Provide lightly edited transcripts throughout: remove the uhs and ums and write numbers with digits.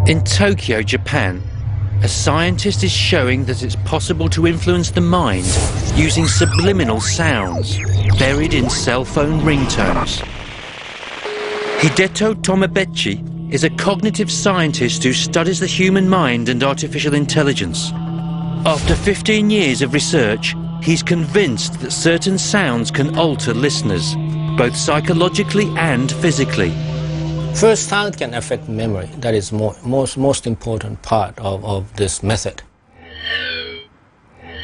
In Tokyo, Japan, a scientist is showing that it's possible to influence the mind using subliminal sounds buried in cell phone ringtones. Hideto Tomobechi is a cognitive scientist who studies the human mind and artificial intelligence. After 15 years of research, he's convinced that certain sounds can alter listeners, both psychologically and physically. First, sound can affect memory. That is most important part of this method.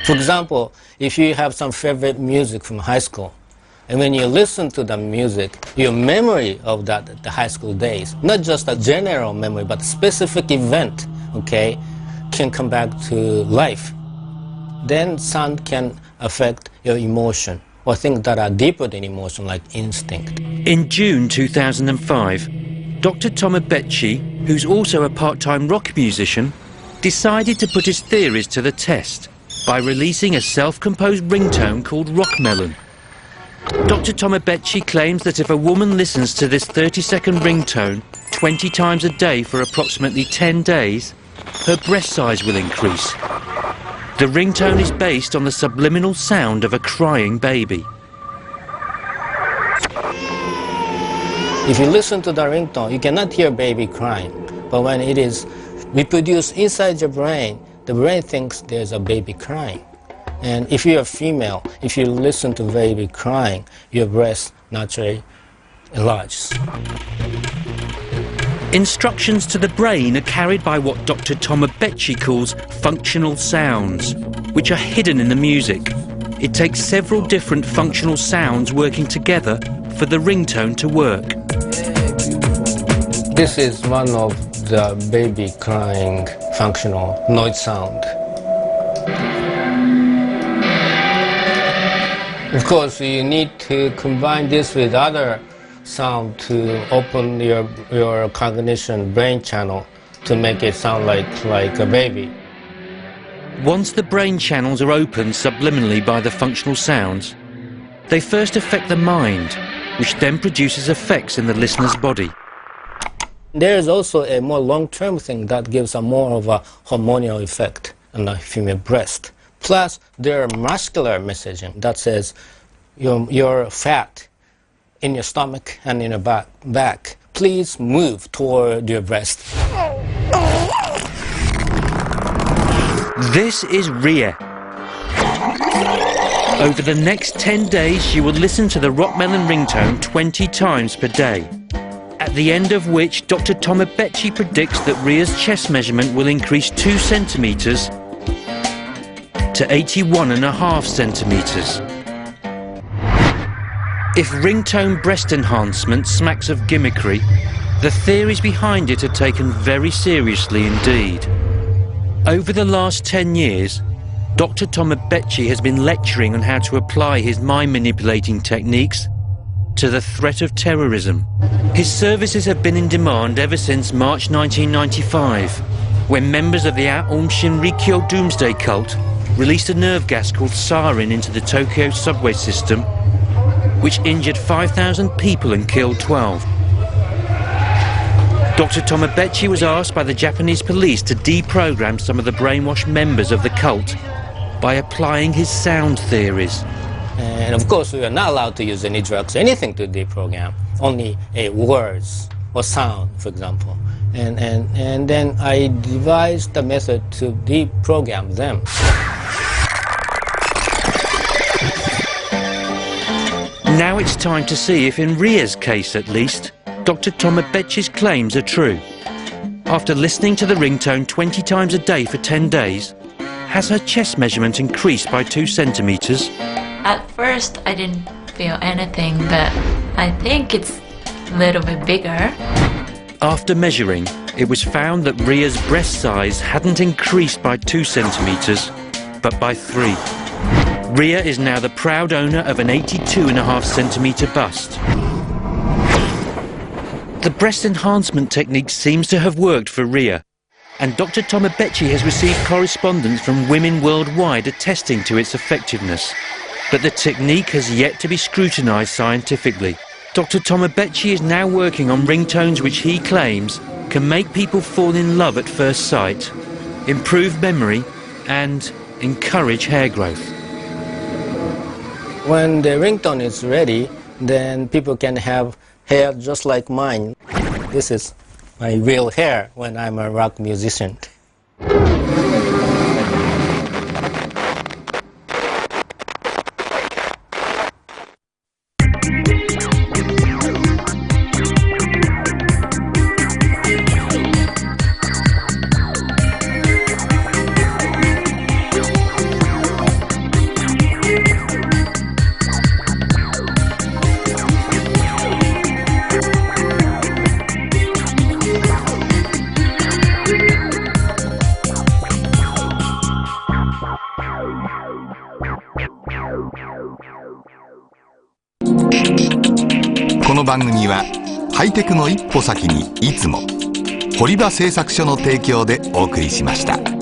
For example, if you have some favorite music from high school, and when you listen to the music, your memory of the high school days, not just a general memory, but specific event, okay, can come back to life. Then sound can affect your emotion, or things that are deeper than emotion, like instinct. In June 2005, Dr. Tomobechi, who's also a part-time rock musician, decided to put his theories to the test by releasing a self-composed ringtone called Rockmelon. Dr. Tomobechi claims that if a woman listens to this 30-second ringtone 20 times a day for approximately 10 days, her breast size will increase. The ringtone is based on the subliminal sound of a crying baby. If you listen to the ringtone, you cannot hear baby crying. But when it is reproduced inside your brain, the brain thinks there's a baby crying. And if you're a female, if you listen to baby crying, your breast naturally enlarges. Instructions to the brain are carried by what Dr. Tomobechi calls functional sounds, which are hidden in the music. It takes several different functional sounds working together for the ringtone to work. This is one of the baby crying functional noise sound. Of course, you need to combine this with other sound to open your cognition brain channel to make it sound like a baby. Once the brain channels are opened subliminally by the functional sounds, they first affect the mind, which then produces effects in the listener's body. There is also a more long-term thing that gives a more of a hormonal effect on the female breast. Plus, there are muscular messaging that says you're fat in your stomach and in your back. Please move toward your breast. This is Ria. Over the next 10 days, she will listen to the Rockmelon ringtone 20 times per day, at the end of which Dr. Tomobechi predicts that Ria's chest measurement will increase 2 centimeters to 81.5 centimeters. If ringtone breast enhancement smacks of gimmickry, the theories behind it are taken very seriously indeed. Over the last 10 years, Dr. Tomobechi has been lecturing on how to apply his mind-manipulating techniques to the threat of terrorism. His services have been in demand ever since March 1995, when members of the Aum Shinrikyo doomsday cult released a nerve gas called sarin into the Tokyo subway system, which injured 5,000 people and killed 12. Dr. Tomobechi was asked by the Japanese police to deprogram some of the brainwashed members of the cult by applying his sound theories. And of course, we are not allowed to use any drugs, anything to deprogram, only words or sound, for example. And then I devised the method to deprogram them. Now it's time to see if, in Ria's case at least, Dr. Tomobechi's claims are true. After listening to the ringtone 20 times a day for 10 days, has her chest measurement increased by 2 centimeters? At first, I didn't feel anything, but I think it's a little bit bigger. After measuring, it was found that Ria's breast size hadn't increased by 2 centimeters, but by 3. Ria is now the proud owner of an 82.5 centimeter bust. The breast enhancement technique seems to have worked for Ria, and Dr. Tomobechi has received correspondence from women worldwide attesting to its effectiveness. But the technique has yet to be scrutinized scientifically. Dr. Tomobechi is now working on ringtones which he claims can make people fall in love at first sight, improve memory, and encourage hair growth. When the ringtone is ready, then people can have hair just like mine. This is my real hair when I'm a rock musician. この番組はハイテクの一歩先にいつも堀場製作所の提供でお送りしました。